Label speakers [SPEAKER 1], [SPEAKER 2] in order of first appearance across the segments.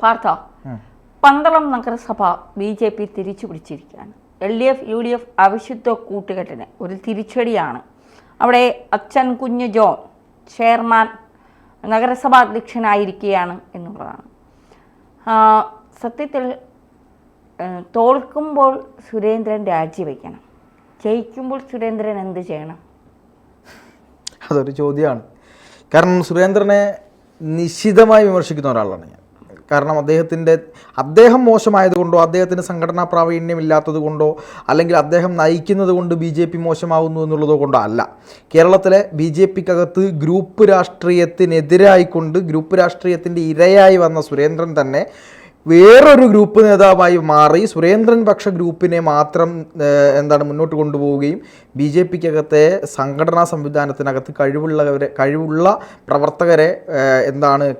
[SPEAKER 1] പാർത്ഥ, പന്തളം നഗരസഭ BJP തിരിച്ചു പിടിച്ചിരിക്കുകയാണ്. LDF UDF അവിശുദ്ധ കൂട്ടുകെട്ടിന് ഒരു തിരിച്ചടിയാണ്. അവിടെ അച്ഛൻ കുഞ്ഞ് ജോൺ ചെയർമാൻ നഗരസഭാ അധ്യക്ഷനായിരിക്കുകയാണ് എന്നുള്ളതാണ്. സത്യത്തിൽ തോൽക്കുമ്പോൾ സുരേന്ദ്രൻ രാജിവെക്കണം, ജയിക്കുമ്പോൾ സുരേന്ദ്രൻ എന്ത് ചെയ്യണം?
[SPEAKER 2] അതൊരു ചോദ്യമാണ്. കാരണം സുരേന്ദ്രനെ നിശിതമായി വിമർശിക്കുന്ന ഒരാളാണ് ഞാൻ. കാരണം അദ്ദേഹം മോശമായതുകൊണ്ടോ അദ്ദേഹത്തിന് സംഘടനാ പ്രാവീണ്യമില്ലാത്തത് കൊണ്ടോ അല്ലെങ്കിൽ അദ്ദേഹം നയിക്കുന്നത് കൊണ്ട് BJP മോശമാവുന്നു എന്നുള്ളതോ കൊണ്ടോ അല്ല. കേരളത്തിലെ BJPക്കകത്ത് ഗ്രൂപ്പ് രാഷ്ട്രീയത്തിനെതിരായിക്കൊണ്ട് ഗ്രൂപ്പ് രാഷ്ട്രീയത്തിൻ്റെ ഇരയായി വന്ന സുരേന്ദ്രൻ തന്നെ വേറൊരു ഗ്രൂപ്പ് നേതാവായി മാറി സുരേന്ദ്രൻ പക്ഷ ഗ്രൂപ്പിനെ മാത്രം മുന്നോട്ട് കൊണ്ടുപോവുകയും BJPക്കകത്തെ സംഘടനാ സംവിധാനത്തിനകത്ത് കഴിവുള്ള പ്രവർത്തകരെ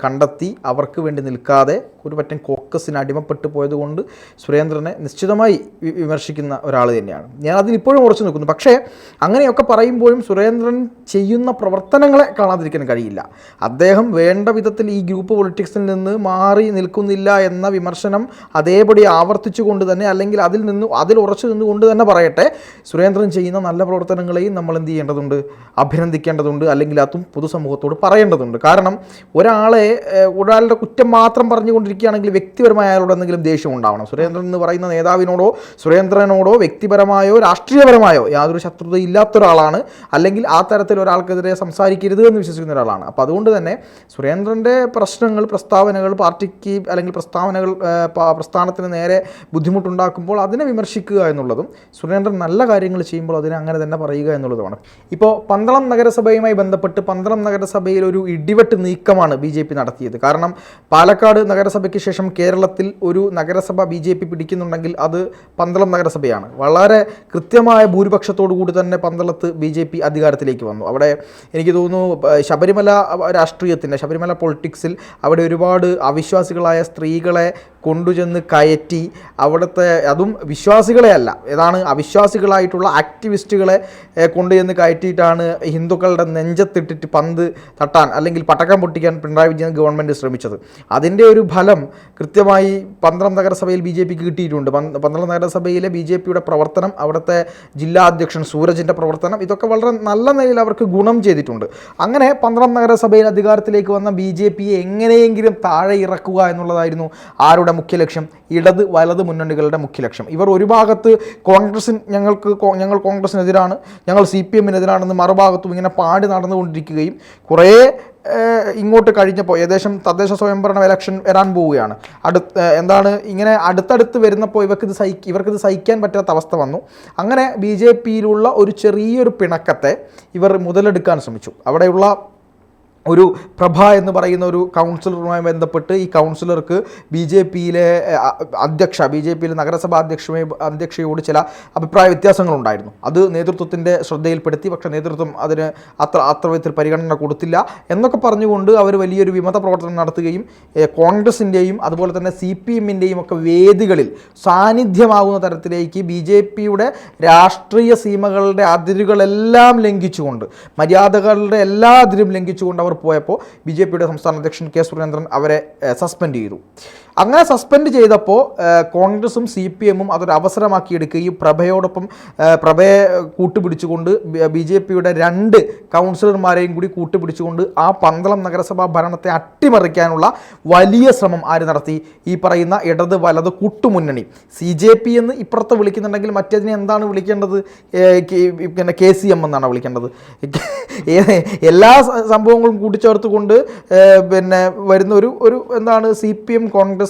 [SPEAKER 2] കണ്ടെത്തി അവർക്ക് വേണ്ടി നിൽക്കാതെ ഒരു പറ്റം കോക്കസിന് അടിമപ്പെട്ടു പോയതുകൊണ്ട് സുരേന്ദ്രനെ നിശ്ചിതമായി വിമർശിക്കുന്ന ഒരാൾ തന്നെയാണ് ഞാൻ. അതിലിപ്പോഴും ഉറച്ചു നിൽക്കുന്നു. പക്ഷേ അങ്ങനെയൊക്കെ പറയുമ്പോഴും സുരേന്ദ്രൻ ചെയ്യുന്ന പ്രവർത്തനങ്ങളെ കാണാതിരിക്കാൻ കഴിയില്ല. അദ്ദേഹം വേണ്ട വിധത്തിൽ ഈ ഗ്രൂപ്പ് പൊളിറ്റിക്സിൽ നിന്ന് മാറി നിൽക്കുന്നില്ല എന്ന വിമർശനം അതേപടി ആവർത്തിച്ചുകൊണ്ട് തന്നെ അല്ലെങ്കിൽ അതിൽ ഉറച്ചു നിന്നുകൊണ്ട് തന്നെ പറയട്ടെ, സുരേന്ദ്രൻ ചെയ്യുന്ന നല്ല പ്രവർത്തനങ്ങളെയും നമ്മൾ എന്ത് ചെയ്യേണ്ടതുണ്ട്, അഭിനന്ദിക്കേണ്ടതുണ്ട്, അല്ലെങ്കിൽ അതും പൊതുസമൂഹത്തോട് പറയേണ്ടതുണ്ട്. കാരണം ഒരാളുടെ കുറ്റം മാത്രം പറഞ്ഞുകൊണ്ടിരിക്കുകയാണെങ്കിൽ വ്യക്തിപരമായ അയാളോട് എന്തെങ്കിലും ദേഷ്യം ഉണ്ടാവണം. സുരേന്ദ്രൻ എന്ന് പറയുന്ന നേതാവിനോടോ സുരേന്ദ്രനോടോ വ്യക്തിപരമായോ രാഷ്ട്രീയപരമായോ യാതൊരു ശത്രുത ഇല്ലാത്ത ഒരാളാണ്, അല്ലെങ്കിൽ ആ തരത്തിൽ ഒരാൾക്കെതിരെ സംസാരിക്കരുത് എന്ന് വിശ്വസിക്കുന്ന ഒരാളാണ്. അപ്പോൾ അതുകൊണ്ട് തന്നെ സുരേന്ദ്രൻ്റെ പ്രസ്താവനകൾ പാർട്ടിക്ക് അല്ലെങ്കിൽ പ്രസ്ഥാനത്തിന് നേരെ ബുദ്ധിമുട്ടുണ്ടാക്കുമ്പോൾ അതിനെ വിമർശിക്കുക എന്നുള്ളതും സുരേന്ദ്രൻ നല്ല കാര്യങ്ങൾ ചെയ്യുമ്പോൾ അതിനെ അങ്ങനെ തന്നെ പറയുക എന്നുള്ളതുമാണ്. ഇപ്പോൾ പന്തളം നഗരസഭയുമായി ബന്ധപ്പെട്ട് പന്തളം നഗരസഭയിൽ ഒരു ഇടിവെട്ട് നീക്കമാണ് BJP നടത്തിയത്. കാരണം പാലക്കാട് നഗരസഭയ്ക്ക് ശേഷം കേരളത്തിൽ ഒരു നഗരസഭ BJP പിടിക്കുന്നുണ്ടെങ്കിൽ അത് പന്തളം നഗരസഭയാണ്. വളരെ കൃത്യമായ ഭൂരിപക്ഷത്തോടു കൂടി തന്നെ പന്തളത്ത് BJP അധികാരത്തിലേക്ക് വന്നു. അവിടെ എനിക്ക് തോന്നുന്നു ശബരിമല പൊളിറ്റിക്സിൽ അവിടെ ഒരുപാട് അവിശ്വാസികളായ സ്ത്രീകളെ കൊണ്ടുചെന്ന് കയറ്റി അവിടുത്തെ, അതും വിശ്വാസികളെ അല്ല, അവിശ്വാസികളായിട്ടുള്ള ആക്ടിവിസ്റ്റുകളെ കൊണ്ടുചെന്ന് കയറ്റിയിട്ടാണ് ഹിന്ദുക്കളുടെ നെഞ്ചത്തിട്ടിട്ട് പന്ത് തട്ടാൻ അല്ലെങ്കിൽ പടക്കം പൊട്ടിക്കാൻ പിണറായി വിജയൻ ഗവൺമെൻറ് ശ്രമിച്ചത്. അതിൻ്റെ ഒരു ഫലം കൃത്യമായി പന്തളം നഗരസഭയിൽ BJPക്ക് കിട്ടിയിട്ടുണ്ട്. പന്തളം നഗരസഭയിലെ BJPയുടെ പ്രവർത്തനം, അവിടുത്തെ ജില്ലാ അധ്യക്ഷൻ സൂരജിൻ്റെ പ്രവർത്തനം, ഇതൊക്കെ വളരെ നല്ല നിലയിൽ അവർക്ക് ഗുണം ചെയ്തിട്ടുണ്ട്. അങ്ങനെ പന്തളം നഗരസഭയിൽ അധികാരത്തിലേക്ക് വന്ന BJPയെ എങ്ങനെയെങ്കിലും താഴെ ഇറക്കുക എന്നുള്ളതായിരുന്നു ആരുടെ മുഖ്യ ലക്ഷ്യം? ഇടത് വലത് മുന്നണികളുടെ മുഖ്യ ലക്ഷ്യം. ഇവർ ഒരു ഭാഗത്ത് ഞങ്ങൾ കോൺഗ്രസിനെതിരാണ്, ഞങ്ങൾ CPMനെതിരാണെന്ന് മറുഭാഗത്തും ഇങ്ങനെ പാടി നടന്നുകൊണ്ടിരിക്കുകയും കുറേ ഇങ്ങോട്ട് കഴിഞ്ഞപ്പോൾ ഏകദേശം തദ്ദേശ സ്വയംഭരണ ഇലക്ഷൻ വരാൻ പോവുകയാണ്. ഇങ്ങനെ അടുത്തടുത്ത് വരുന്നപ്പോൾ ഇവർക്കിത് സഹിക്കാൻ പറ്റാത്ത അവസ്ഥ വന്നു. അങ്ങനെ BJPയിലുള്ള ഒരു ചെറിയൊരു പിണക്കത്തെ ഇവർ മുതലെടുക്കാൻ ശ്രമിച്ചു. അവിടെയുള്ള ഒരു പ്രഭ എന്ന് പറയുന്ന ഒരു കൗൺസിലറുമായി ബന്ധപ്പെട്ട് ഈ കൗൺസിലർക്ക് BJPയിലെ നഗരസഭാ അധ്യക്ഷയോട് ചില അഭിപ്രായ വ്യത്യാസങ്ങളുണ്ടായിരുന്നു. അത് നേതൃത്വത്തിൻ്റെ ശ്രദ്ധയിൽപ്പെടുത്തി. പക്ഷേ നേതൃത്വം അതിന് അത്ര വിധത്തിൽ പരിഗണന കൊടുത്തില്ല എന്നൊക്കെ പറഞ്ഞുകൊണ്ട് അവർ വലിയൊരു വിമത പ്രവർത്തനം നടത്തുകയും കോൺഗ്രസിൻ്റെയും അതുപോലെ തന്നെ CPMൻ്റെയും ഒക്കെ വേദികളിൽ സാന്നിധ്യമാകുന്ന തരത്തിലേക്ക് BJPയുടെ രാഷ്ട്രീയ സീമകളുടെ അതിരുകളെല്ലാം ലംഘിച്ചുകൊണ്ട്, മര്യാദകളുടെ എല്ലാ അതിരും ലംഘിച്ചുകൊണ്ട് അവർ പോയപ്പോൾ BJPയുടെ സംസ്ഥാന അധ്യക്ഷൻ K. സുരേന്ദ്രൻ അവരെ സസ്പെൻഡ് ചെയ്തു. അങ്ങനെ സസ്പെൻഡ് ചെയ്തപ്പോൾ കോൺഗ്രസും CPMും അതൊരു അവസരമാക്കി എടുക്കുകയും പ്രഭയെ കൂട്ടുപിടിച്ചുകൊണ്ട് BJPയുടെ 2 കൗൺസിലർമാരെയും കൂടി കൂട്ടുപിടിച്ചുകൊണ്ട് ആ പന്തളം നഗരസഭാ ഭരണത്തെ അട്ടിമറിക്കാനുള്ള വലിയ ശ്രമം നടത്തി? ഈ പറയുന്ന ഇടത് വലത് കൂട്ടുമുന്നണി CJP എന്ന് ഇപ്പുറത്ത് വിളിക്കുന്നുണ്ടെങ്കിൽ മറ്റേതിനെ എന്താണ് വിളിക്കേണ്ടത്? KCM എന്നാണ് വിളിക്കേണ്ടത്. എല്ലാ സംഭവങ്ങളും കൂട്ടിച്ചേർത്തുകൊണ്ട് വരുന്ന ഒരു CPM കോൺഗ്രസ്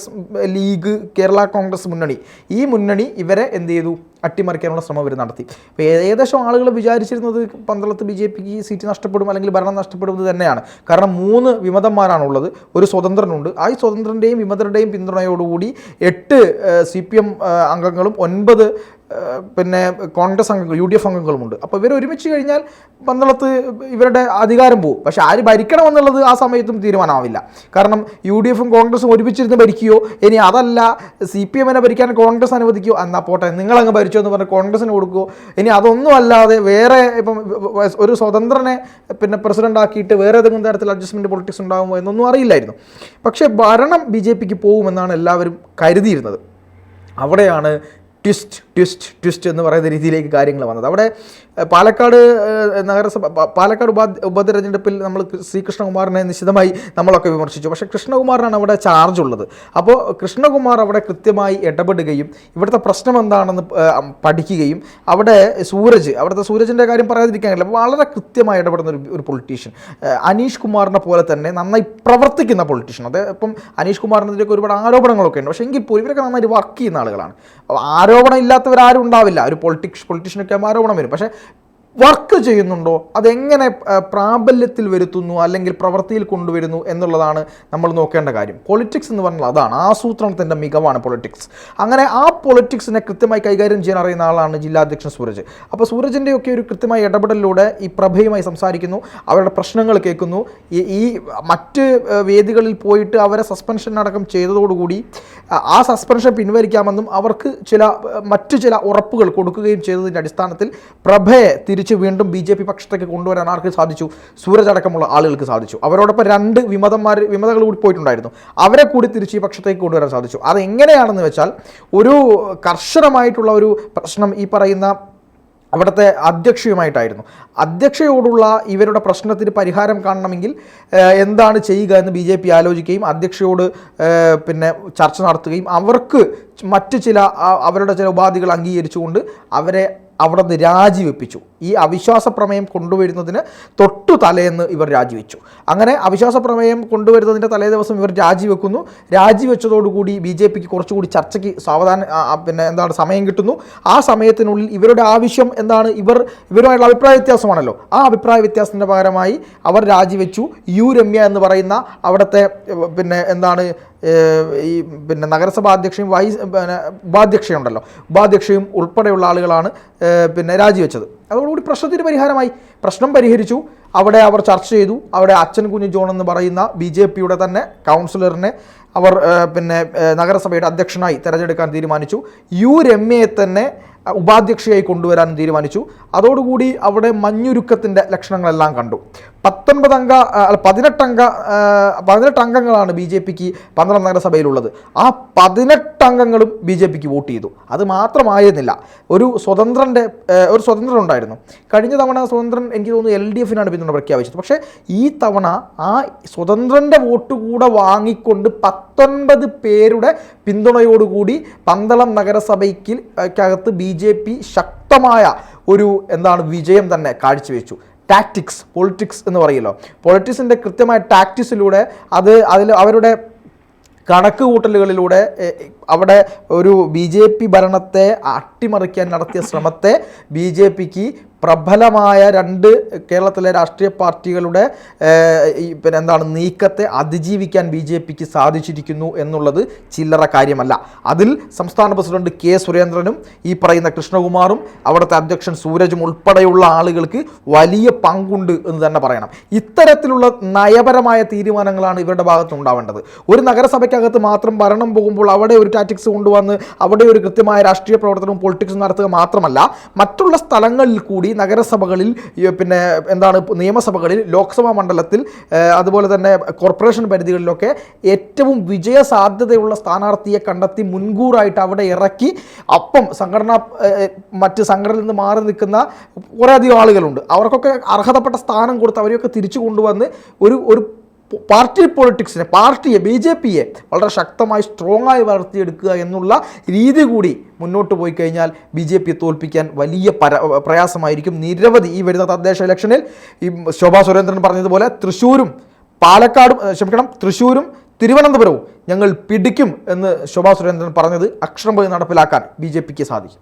[SPEAKER 2] ലീഗ് കേരള കോൺഗ്രസ് മുന്നണി, ഈ മുന്നണി ഇവരെ എന്ത് ചെയ്തു? അട്ടിമറിക്കാനുള്ള ശ്രമം ഇവർ നടത്തി. അപ്പോൾ ഏകദേശം ആളുകൾ വിചാരിച്ചിരുന്നത് പന്തളത്ത് BJPക്ക് സീറ്റ് നഷ്ടപ്പെടും അല്ലെങ്കിൽ ഭരണം നഷ്ടപ്പെടുന്നത് തന്നെയാണ്. കാരണം 3 വിമതന്മാരാണുള്ളത്, ഒരു സ്വതന്ത്രനുണ്ട്. ആ സ്വതന്ത്രൻ്റെയും വിമതരുടെയും പിന്തുണയോടുകൂടി 8 CPM അംഗങ്ങളും 9 പിന്നെ കോൺഗ്രസ് അംഗങ്ങൾ UDF അംഗങ്ങളുമുണ്ട്. അപ്പോൾ ഇവർ ഒരുമിച്ച് കഴിഞ്ഞാൽ പന്തളത്ത് ഇവരുടെ അധികാരം പോകും. പക്ഷെ ആര് ഭരിക്കണമെന്നുള്ളത് ആ സമയത്തും തീരുമാനമാവില്ല. കാരണം UDFും കോൺഗ്രസും ഒരുമിച്ചിരുന്ന് ഭരിക്കുകയോ ഇനി അതല്ല CPMനെ ഭരിക്കാൻ കോൺഗ്രസ് അനുവദിക്കുകയോ എന്നാൽ പോട്ടെ നിങ്ങളങ്ങ് ഭരിച്ചോ എന്ന് പറഞ്ഞ് കോൺഗ്രസിന് കൊടുക്കുകയോ ഇനി അതൊന്നും അല്ലാതെ വേറെ ഇപ്പം ഒരു സ്വതന്ത്രനെ പിന്നെ പ്രസിഡന്റ് ആക്കിയിട്ട് വേറെ ഏതെങ്കിലും തരത്തിൽ അഡ്ജസ്റ്റ്മെൻറ്റ് പൊളിറ്റിക്സ് ഉണ്ടാകുമോ എന്നൊന്നും അറിയില്ലായിരുന്നു. പക്ഷേ ഭരണം BJPക്ക് പോകുമെന്നാണ് എല്ലാവരും കരുതിയിരുന്നത്. അവിടെയാണ് ട്വിസ്റ്റ് എന്ന് പറയുന്ന രീതിയിലേക്ക് കാര്യങ്ങൾ വന്നത്. അവിടെ പാലക്കാട് പാലക്കാട് ഉപതെരഞ്ഞെടുപ്പിൽ നമ്മൾ C. കൃഷ്ണകുമാറിനെ നിശ്ചിതമായി നമ്മളൊക്കെ വിമർശിച്ചു. പക്ഷേ കൃഷ്ണകുമാറിനാണ് അവിടെ ചാർജ് ഉള്ളത്. അപ്പോൾ കൃഷ്ണകുമാർ അവിടെ കൃത്യമായി ഇടപെടുകയും ഇവിടുത്തെ പ്രശ്നം എന്താണെന്ന് പഠിക്കുകയും അവിടുത്തെ സൂരജിൻ്റെ കാര്യം പറയാതിരിക്കാനില്ല, വളരെ കൃത്യമായി ഇടപെടുന്ന ഒരു പൊളിറ്റീഷ്യൻ, അനീഷ് കുമാറിനെ പോലെ തന്നെ നന്നായി പ്രവർത്തിക്കുന്ന പൊളിറ്റീഷ്യൻ. അത് ഇപ്പം അനീഷ് കുമാറിനെതിരെയൊക്കെ ഒരുപാട് ആരോപണങ്ങളൊക്കെ ഉണ്ട്. പക്ഷേ എങ്കിൽ പോലും ഇവരൊക്കെ നന്നായിട്ട് വർക്ക് ചെയ്യുന്ന ആളുകളാണ്. ആരോപണം ഇല്ലാത്തവരാരും ഉണ്ടാവില്ല. ഒരു പൊളിറ്റീഷ്യനൊക്കെ ആരോപണം വരും. പക്ഷേ വർക്ക് ചെയ്യുന്നുണ്ടോ, അതെങ്ങനെ പ്രാബല്യത്തിൽ വരുത്തുന്നു അല്ലെങ്കിൽ പ്രവൃത്തിയിൽ കൊണ്ടുവരുന്നു എന്നുള്ളതാണ് നമ്മൾ നോക്കേണ്ട കാര്യം. പൊളിറ്റിക്സ് എന്ന് പറഞ്ഞാൽ അതാണ്, ആസൂത്രണത്തിൻ്റെ മികവാണ് പൊളിറ്റിക്സ്. അങ്ങനെ ആ പൊളിറ്റിക്സിനെ കൃത്യമായി കൈകാര്യം ചെയ്യാൻ അറിയുന്ന ആളാണ് ജില്ലാധ്യക്ഷൻ സൂരജ്. അപ്പോൾ സൂരജിൻ്റെയൊക്കെ ഒരു കൃത്യമായ ഇടപെടലിലൂടെ ഈ പ്രഭയുമായി സംസാരിക്കുന്നു, അവരുടെ പ്രശ്നങ്ങൾ കേൾക്കുന്നു. ഈ മറ്റ് വേദികളിൽ പോയിട്ട് അവരെ സസ്പെൻഷൻ അടക്കം ചെയ്തതോടുകൂടി ആ സസ്പെൻഷൻ പിൻവലിക്കാമെന്നും അവർക്ക് മറ്റു ചില ഉറപ്പുകൾ കൊടുക്കുകയും ചെയ്തതിൻ്റെ അടിസ്ഥാനത്തിൽ പ്രഭയെ വീണ്ടും BJP പക്ഷത്തേക്ക് കൊണ്ടുവരാൻ ആർക്ക് സാധിച്ചു? സൂരജ് അടക്കമുള്ള ആളുകൾക്ക് സാധിച്ചു. അവരോടൊപ്പം 2 വിമതകൾ കൂടി പോയിട്ടുണ്ടായിരുന്നു. അവരെ കൂടി തിരിച്ച് ഈ പക്ഷത്തേക്ക് കൊണ്ടുവരാൻ സാധിച്ചു. അതെങ്ങനെയാണെന്ന് വെച്ചാൽ ഒരു കർശനമായിട്ടുള്ള ഒരു പ്രശ്നം ഈ പറയുന്ന അവിടുത്തെ അധ്യക്ഷയുമായിട്ടായിരുന്നു. അധ്യക്ഷയോടുള്ള ഇവരുടെ പ്രശ്നത്തിന് പരിഹാരം കാണണമെങ്കിൽ എന്താണ് ചെയ്യുക എന്ന് BJP ആലോചിക്കുകയും അധ്യക്ഷയോട് പിന്നെ ചർച്ച നടത്തുകയും അവർക്ക് മറ്റ് അവരുടെ ചില ഉപാധികൾ അംഗീകരിച്ചുകൊണ്ട് അവരെ അവിടെ നിന്ന് രാജിവെപ്പിച്ചു. ഈ അവിശ്വാസ പ്രമേയം കൊണ്ടുവരുന്നതിന് തൊട്ടു തലേന്ന് ഇവർ രാജിവെച്ചു. അങ്ങനെ അവിശ്വാസ പ്രമേയം കൊണ്ടുവരുന്നതിൻ്റെ തലേ ദിവസം ഇവർ രാജിവെക്കുന്നു. രാജിവെച്ചതോടുകൂടി BJPക്ക് കുറച്ചുകൂടി ചർച്ചയ്ക്ക് സമയം കിട്ടുന്നു. ആ സമയത്തിനുള്ളിൽ ഇവരുടെ ആവശ്യം എന്താണ്? ഇവരുമായിട്ടുള്ള അഭിപ്രായ വ്യത്യാസമാണല്ലോ. ആ അഭിപ്രായ വ്യത്യാസത്തിൻ്റെ പകരമായി അവർ രാജിവെച്ചു. രമ്യ എന്ന് പറയുന്ന അവിടുത്തെ നഗരസഭാ അധ്യക്ഷയും ഉപാധ്യക്ഷയുണ്ടല്ലോ, ഉപാധ്യക്ഷയും ഉൾപ്പെടെയുള്ള ആളുകളാണ് രാജിവെച്ചത്. അതോടുകൂടി പ്രശ്നത്തിന് പരിഹാരമായി. പ്രശ്നം പരിഹരിച്ചു. അവിടെ അവർ ചർച്ച ചെയ്തു. അവിടെ അച്ഛൻ കുഞ്ഞു ജോൺ എന്ന് പറയുന്ന BJPയുടെ തന്നെ കൗൺസിലറിനെ അവർ നഗരസഭയുടെ അധ്യക്ഷനായി തിരഞ്ഞെടുക്കാൻ തീരുമാനിച്ചു. രമ്യയെ തന്നെ ഉപാധ്യക്ഷയായി കൊണ്ടുവരാൻ തീരുമാനിച്ചു. അതോടുകൂടി അവിടെ മഞ്ഞുരുക്കത്തിൻ്റെ ലക്ഷണങ്ങളെല്ലാം കണ്ടു. 18 അംഗങ്ങളാണ് BJPക്ക് പന്തളം നഗരസഭയിലുള്ളത്. ആ 18 അംഗങ്ങളും BJPക്ക് വോട്ട് ചെയ്തു. അത് മാത്രമായിരുന്നില്ല, ഒരു സ്വതന്ത്രൻ ഉണ്ടായിരുന്നു. കഴിഞ്ഞ തവണ സ്വതന്ത്രൻ എനിക്ക് തോന്നുന്നു LDFനാണ് പിന്തുണ പ്രഖ്യാപിച്ചത്. പക്ഷേ ഈ തവണ ആ സ്വതന്ത്രൻ്റെ വോട്ട് കൂടെ വാങ്ങിക്കൊണ്ട് 19 പേരുടെ പിന്തുണയോടുകൂടി പന്തളം നഗരസഭയ്ക്കകത്ത് BJP ശക്തമായ ഒരു വിജയം തന്നെ കാഴ്ചവെച്ചു. പൊളിറ്റിക്സ് എന്ന് പറയുമല്ലോ, പൊളിറ്റിക്സിൻ്റെ കൃത്യമായ ടാക്ടിക്സിലൂടെ അവരുടെ കണക്ക് കൂട്ടലുകളിലൂടെ അവിടെ ഒരു BJP ഭരണത്തെ അട്ടിമറിക്കാൻ നടത്തിയ ശ്രമത്തെ BJPക്ക് പ്രബലമായ 2 കേരളത്തിലെ രാഷ്ട്രീയ പാർട്ടികളുടെ നീക്കത്തെ അതിജീവിക്കാൻ BJPക്ക് സാധിച്ചിരിക്കുന്നു എന്നുള്ളത് ചില്ലറ കാര്യമല്ല. അതിൽ സംസ്ഥാന പ്രസിഡന്റ് K. സുരേന്ദ്രനും ഈ പറയുന്ന കൃഷ്ണകുമാറും അവിടുത്തെ അധ്യക്ഷൻ സൂരജും ഉൾപ്പെടെയുള്ള ആളുകൾക്ക് വലിയ പങ്കുണ്ട് എന്ന് തന്നെ പറയണം. ഇത്തരത്തിലുള്ള നയപരമായ തീരുമാനങ്ങളാണ് ഇവരുടെ ഭാഗത്ത് ഉണ്ടാവേണ്ടത്. ഒരു നഗരസഭയ്ക്കകത്ത് മാത്രം ഭരണം പോകുമ്പോൾ അവിടെ ഒരു ടാറ്റിക്സ് കൊണ്ടുവന്ന് അവിടെ ഒരു കൃത്യമായ രാഷ്ട്രീയ പ്രവർത്തനവും പൊളിറ്റിക്സും നടത്തുക മാത്രമല്ല, മറ്റുള്ള സ്ഥലങ്ങളിൽ കൂടി നഗരസഭകളിൽ നിയമസഭകളിൽ ലോക്സഭാ മണ്ഡലത്തിൽ അതുപോലെ തന്നെ കോർപ്പറേഷൻ പരിധികളിലൊക്കെ ഏറ്റവും വിജയ സാധ്യതയുള്ള സ്ഥാനാർത്ഥിയെ കണ്ടെത്തി മുൻകൂറായിട്ട് അവിടെ ഇറക്കി മറ്റ് സംഘടനയിൽ നിന്ന് മാറി നിൽക്കുന്ന കുറേയധികം ആളുകളുണ്ട്. അവർക്കൊക്കെ അർഹതപ്പെട്ട സ്ഥാനം കൊടുത്ത് അവരെയൊക്കെ തിരിച്ചു കൊണ്ടുവന്ന് ഒരു പാർട്ടി പൊളിറ്റിക്സിനെ BJPയെ വളരെ ശക്തമായി സ്ട്രോങ് ആയി വളർത്തിയെടുക്കുക എന്നുള്ള രീതി കൂടി മുന്നോട്ട് പോയി കഴിഞ്ഞാൽ BJPയെ തോൽപ്പിക്കാൻ വലിയ പ്രയാസമായിരിക്കും. നിരവധി ഈ വരുന്ന തദ്ദേശ ഇലക്ഷനിൽ ഈ ശോഭാ സുരേന്ദ്രൻ പറഞ്ഞതുപോലെ തൃശ്ശൂരും തിരുവനന്തപുരവും ഞങ്ങൾ പിടിക്കും എന്ന് ശോഭാ സുരേന്ദ്രൻ പറഞ്ഞത് അക്ഷരം പോയി നടപ്പിലാക്കാൻ BJPക്ക് സാധിക്കും.